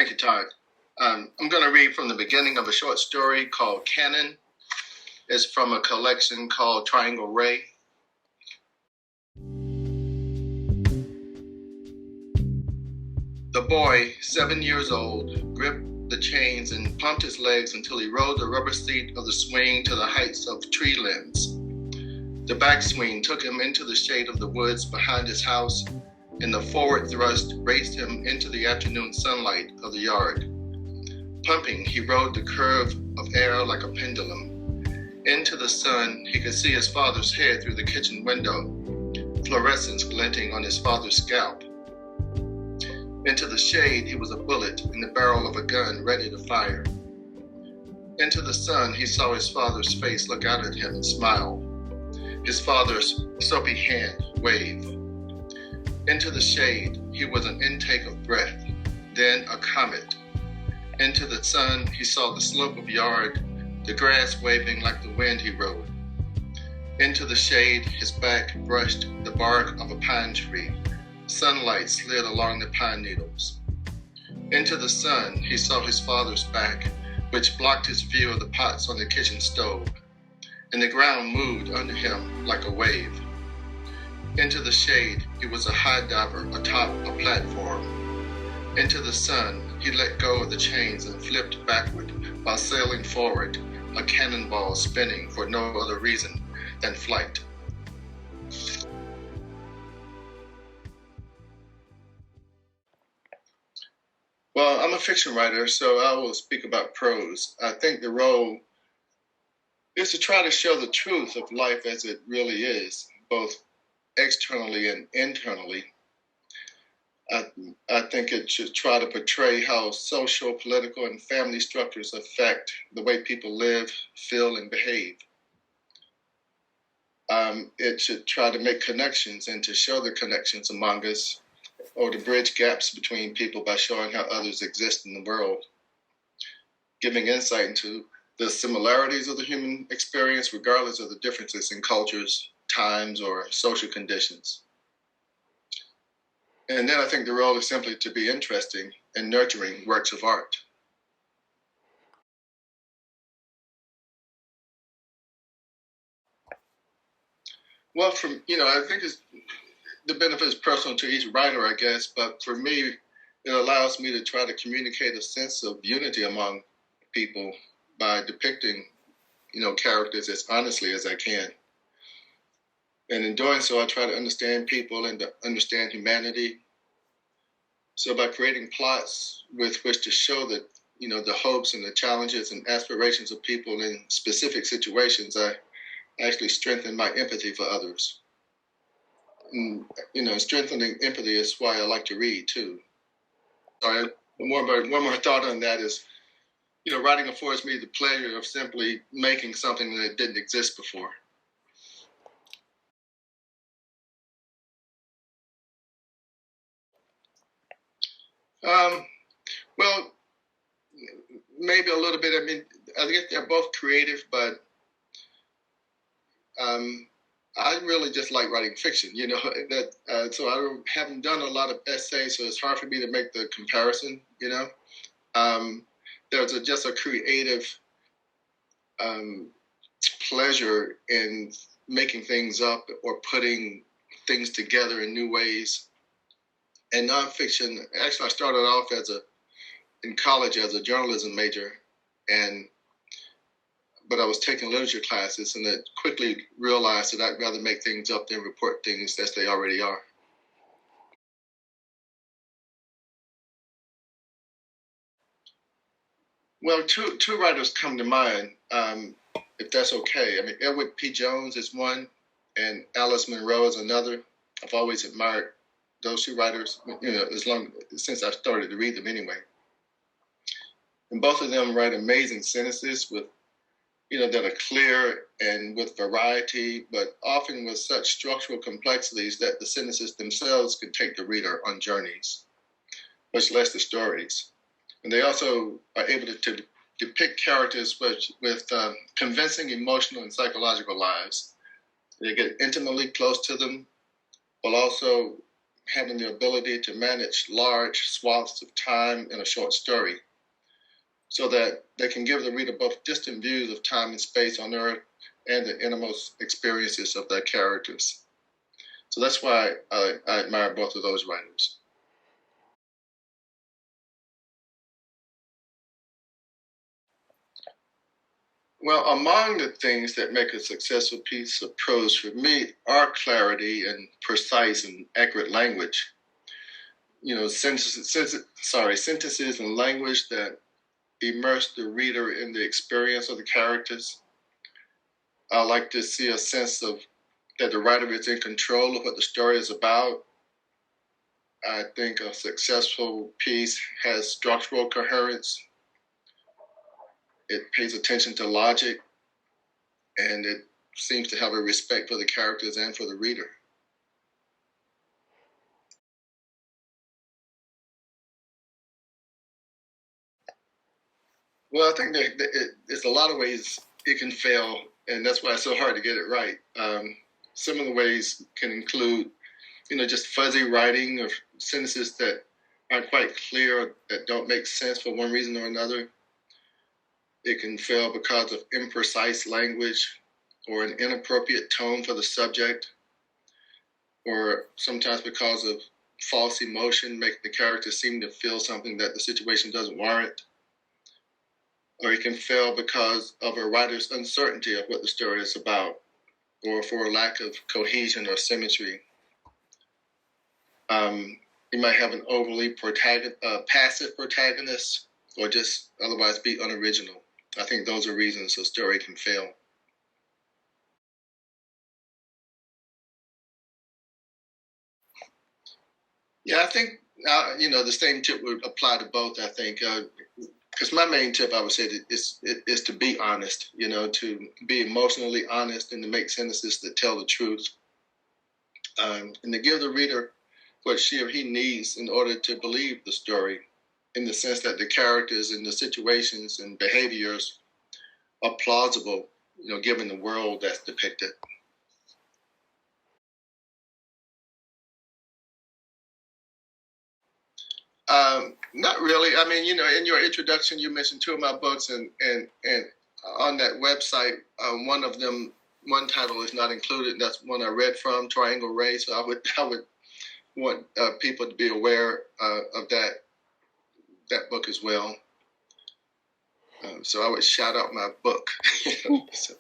Thank you, Todd. I'm going to read from the beginning of a short story called Canon. It's from a collection called Triangle Ray. The boy, 7 years old, gripped the chains and pumped his legs until he rode the rubber seat of the swing to the heights of tree limbs. The backswing took him into the shade of the woods behind his house, and the forward thrust raised him into the afternoon sunlight of the yard. Pumping, he rode the curve of air like a pendulum. Into the sun, he could see his father's head through the kitchen window, fluorescence glinting on his father's scalp. Into the shade, he was a bullet in the barrel of a gun ready to fire. Into the sun, he saw his father's face look out at him and smile. His father's soapy hand wave. Into the shade, he was an intake of breath, then a comet. Into the sun, he saw the slope of yard, the grass waving like the wind he rode. Into the shade, his back brushed the bark of a pine tree. Sunlight slid along the pine needles. Into the sun, he saw his father's back, which blocked his view of the pots on the kitchen stove, and the ground moved under him like a wave. Into the shade, he was a high diver atop a platform. Into the sun, he let go of the chains and flipped backward while sailing forward, a cannonball spinning for no other reason than flight. Well, I'm a fiction writer, so I will speak about prose. I think the role is to try to show the truth of life as it really is, both externally and internally. I think it should try to portray how social, political, and family structures affect the way people live, feel, and behave. It should try to make connections and to show the connections among us, or to bridge gaps between people by showing how others exist in the world, giving insight into the similarities of the human experience regardless of the differences in cultures, times, or social conditions. And then I think the role is simply to be interesting and nurturing works of art. Well, I think the benefit is personal to each writer, I guess, but for me, it allows me to try to communicate a sense of unity among people by depicting, characters as honestly as I can. And in doing so, I try to understand people and to understand humanity. So by creating plots with which to show that, the hopes and the challenges and aspirations of people in specific situations, I actually strengthen my empathy for others. And, strengthening empathy is why I like to read too. Sorry, one more thought on that is, writing affords me the pleasure of simply making something that didn't exist before. Well, maybe a little bit. I mean, I guess they're both creative, but I really just like writing fiction, so I haven't done a lot of essays, so it's hard for me to make the comparison, There's just a creative pleasure in making things up or putting things together in new ways. And nonfiction, actually I started off in college as a journalism major, but I was taking literature classes, and I quickly realized that I'd rather make things up than report things as they already are. Well, two writers come to mind, if that's okay. I mean, Edward P. Jones is one, and Alice Munro is another. I've always admired those two writers, since I started to read them anyway. And both of them write amazing sentences with that are clear and with variety, but often with such structural complexities that the sentences themselves can take the reader on journeys, much less the stories. And they also are able to depict characters with convincing emotional and psychological lives. They get intimately close to them, while also having the ability to manage large swaths of time in a short story, so that they can give the reader both distant views of time and space on Earth and the innermost experiences of their characters. So that's why I admire both of those writers. Well, among the things that make a successful piece of prose for me are clarity and precise and accurate language. Sentences and language that immerse the reader in the experience of the characters. I like to see a sense of that the writer is in control of what the story is about. I think a successful piece has structural coherence. It pays attention to logic, and it seems to have a respect for the characters and for the reader. Well, I think that there's a lot of ways it can fail, and that's why it's so hard to get it right. Some of the ways can include, just fuzzy writing of sentences that aren't quite clear, that don't make sense for one reason or another. It can fail because of imprecise language or an inappropriate tone for the subject, or sometimes because of false emotion, making the character seem to feel something that the situation doesn't warrant. Or it can fail because of a writer's uncertainty of what the story is about, or for a lack of cohesion or symmetry. You might have an overly passive protagonist, or just otherwise be unoriginal. I think those are reasons a story can fail. Yeah, I think, the same tip would apply to both, I think. Because my main tip, I would say, is to be honest, to be emotionally honest and to make sentences that tell the truth. And to give the reader what she or he needs in order to believe the story, in the sense that the characters and the situations and behaviors are plausible, given the world that's depicted. Not really. I mean, in your introduction, you mentioned two of my books, and on that website, one title is not included. That's one I read from, Triangle Race. So I would want people to be aware of that book as well. So I would shout out my book. So.